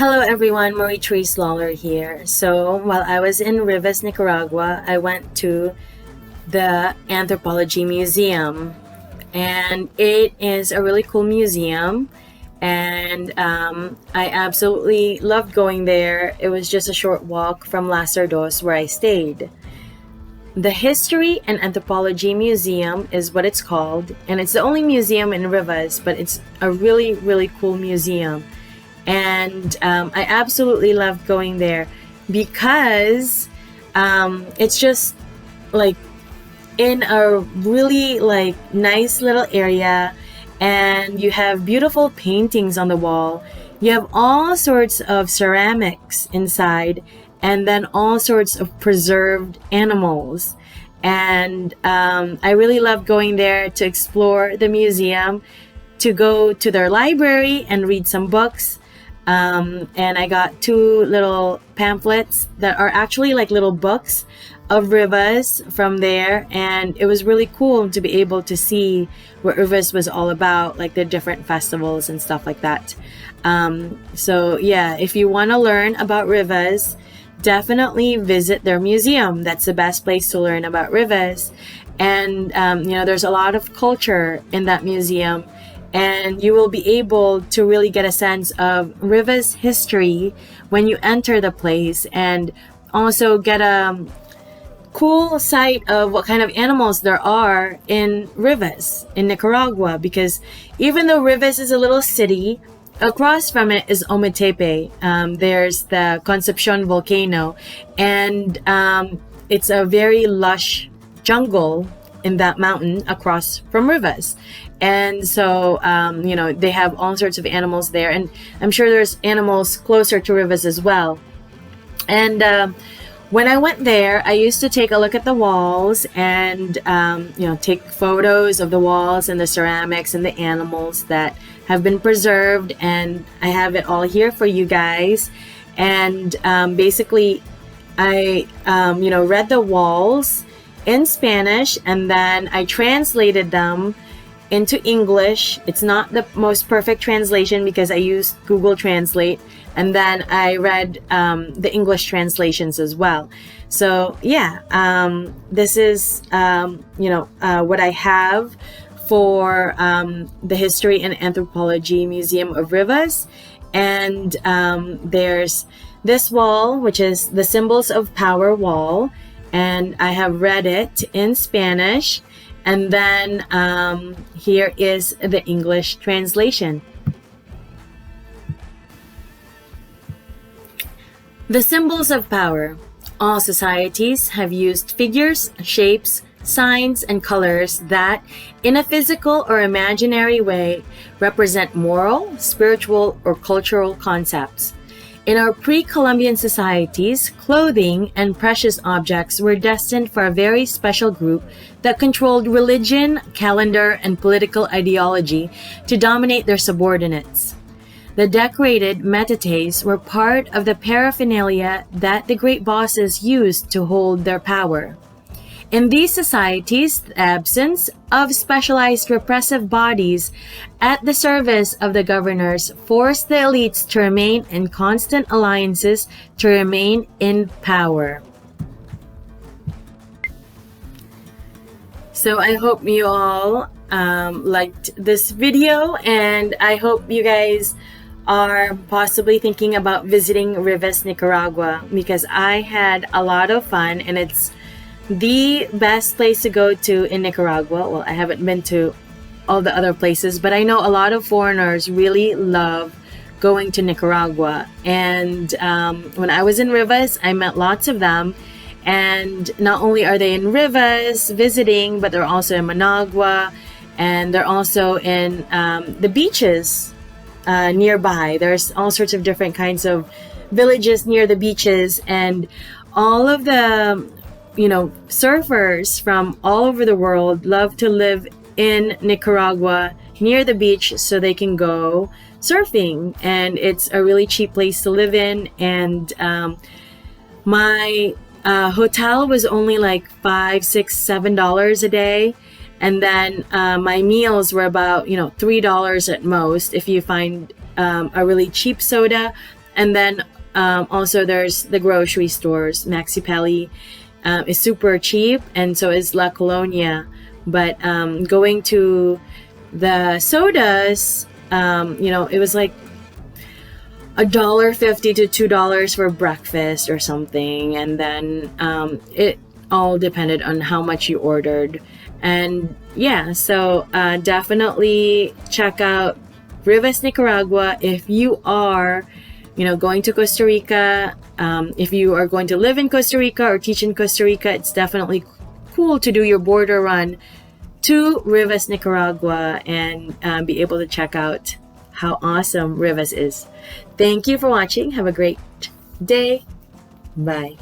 Hello everyone, Marie Therese Lawler here. So while I was in Rivas, Nicaragua, I went to the Anthropology Museum, and it is a really cool museum, and I absolutely loved going there. It was just a short walk from Las Cerdos where I stayed. The History and Anthropology Museum is what it's called, and it's the only museum in Rivas, but it's a really, really cool museum. And I absolutely loved going there because it's just like in a really like nice little area, and you have beautiful paintings on the wall. You have all sorts of ceramics inside, and then all sorts of preserved animals. And I really loved going there to explore the museum, to go to their library and read some books. And I got two little pamphlets that are actually like little books of Rivas from there, and it was really cool to be able to see what Rivas was all about, like the different festivals and stuff like that. So yeah, if you want to learn about Rivas, definitely visit their museum. That's the best place to learn about Rivas. And there's a lot of culture in that museum, and you will be able to really get a sense of Rivas history when you enter the place, and also get a cool sight of what kind of animals there are in Rivas, in Nicaragua, because even though Rivas is a little city, across from it is Ometepe. There's the Concepcion volcano, and it's a very lush jungle in that mountain across from Rivas. And so, they have all sorts of animals there, and I'm sure there's animals closer to Rivas as well. And when I went there, I used to take a look at the walls and, take photos of the walls and the ceramics and the animals that have been preserved. And I have it all here for you guys. And basically, I, read the walls in Spanish, and then I translated them into English. It's not the most perfect translation because I used Google Translate, and then I read the English translations as well. So yeah, this is what I have for the History and Anthropology Museum of Rivas. And there's this wall, which is the Symbols of Power wall, and I have read it in Spanish. And then here is the English translation. The symbols of power. All societies have used figures, shapes, signs, and colors that, in a physical or imaginary way, represent moral, spiritual, or cultural concepts. In our pre-Columbian societies, clothing and precious objects were destined for a very special group that controlled religion, calendar, and political ideology to dominate their subordinates. The decorated metates were part of the paraphernalia that the great bosses used to hold their power. In these societies, the absence of specialized repressive bodies at the service of the governors forced the elites to remain in constant alliances to remain in power. So I hope you all liked this video, and I hope you guys are possibly thinking about visiting Rivas, Nicaragua, because I had a lot of fun, and it's the best place to go to in Nicaragua. Well, I haven't been to all the other places, but I know a lot of foreigners really love going to Nicaragua. And when I was in Rivas, I met lots of them. And not only are they in Rivas visiting, but they're also in Managua, and they're also in the beaches nearby. There's all sorts of different kinds of villages near the beaches, and all of the surfers from all over the world love to live in Nicaragua near the beach so they can go surfing, and it's a really cheap place to live in. And my hotel was only like $5, $6, $7 a day, and then my meals were about $3 at most if you find a really cheap soda, And then also there's the grocery stores. Maxi Peli is super cheap, and so is La Colonia. But going to the sodas, it was like $1.50 to $2 for breakfast or something, and then it all depended on how much you ordered. And yeah, so definitely check out Rivas, Nicaragua if you are going to Costa Rica. If you are going to live in Costa Rica or teach in Costa Rica, it's definitely cool to do your border run to Rivas, Nicaragua, and be able to check out how awesome Rivas is. Thank you for watching. Have a great day. Bye.